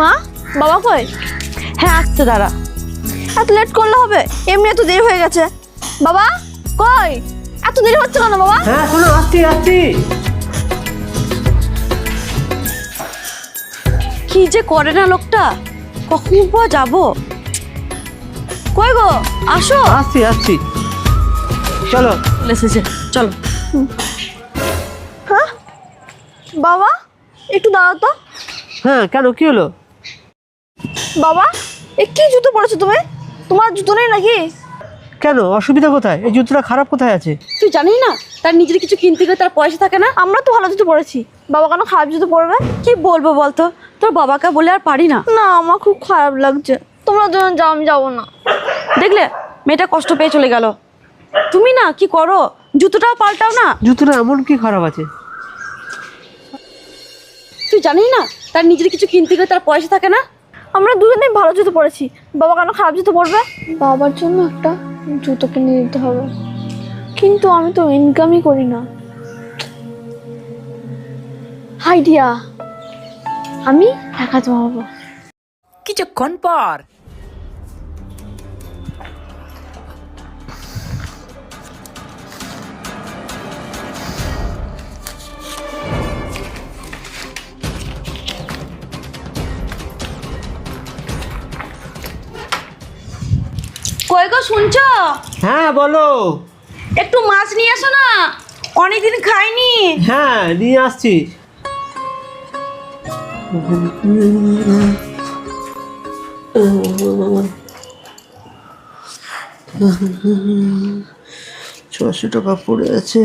মা, বাবা কই? হ্যাঁ আসছে, দাঁড়া। এত লেট করলে হবে? এমনি এত দেরি হয়ে গেছে। বাবা কই? এত দেরি হচ্ছে কেন বাবা? হ্যাঁ শোনো, আসছি আসছি। কি যে করে না লোকটা, কখন যাবো? কই গো, আসো। আসছি আসছি, চলো। এসেছে, চলো। হ্যাঁ বাবা, একটু দাঁড়াও তো। হ্যাঁ কেন, কি হলো? বাবা, এ কি জুতো পরেছো তুমি? তোমার জুতো নেই নাকি? কেন, অসুবিধা কোথায়? এই জুতোটা খারাপ কোথায় আছে? তুই জানিস না তার নিজের কিছু কিনতে গেলে তার পয়সা থাকে না? আমরা তো ভালো জুতো পরেছি, বাবা কেন খারাপ জুতো পরবে? কি বলবো বলতো, তোর বাবাকে বলে আর পারি না। না, আমার খুব খারাপ লাগছে। তোমরা দুজন যাও, আমি যাবো না। দেখলে মেয়েটা কষ্ট পেয়ে চলে গেল। তুমি না কি করো, জুতোটাও পাল্টাও না। জুতোটা এমন কি খারাপ আছে? তুই জানিস না তার নিজের কিছু কিনতে গেলে তার পয়সা থাকে না? আমরা দুজনেই ভালো জুতো পরেছি, বাবা কেন খারাপ জুতো পরবে? বাবার জন্য একটা জুতো কিনে দিতে হবে, কিন্তু আমি তো ইনকামই করি না। আইডিয়া, আমি টাকা জমাবো। কিছুক্ষণ পর কই গো, শুনছো? হ্যাঁ বলো। একটু মাছ নিয়ে আসো না, অনেকদিন খাইনি। হ্যাঁ নিয়ে আসছি। $600 পড়ে আছে।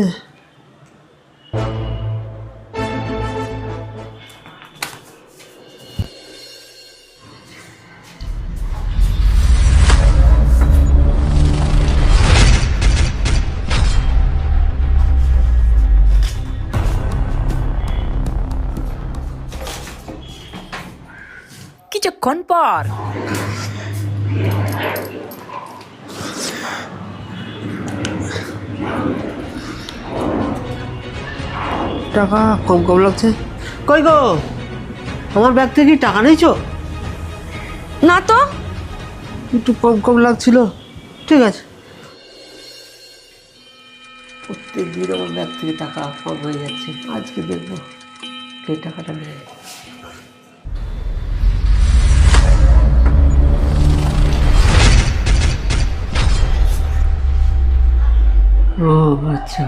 কিছুক্ষণ পর টাকা কম কম লাগছে। কই গো, আমার ব্যাগ থেকে কি টাকা নিয়েছো? না তো। একটু কম কম লাগছিল, ঠিক আছে। প্রত্যেক দিন আমার ব্যাগ থেকে টাকা কম হয়ে যাচ্ছে, আজকে দেখবো কে টাকাটা নেয়। ও আচ্ছা।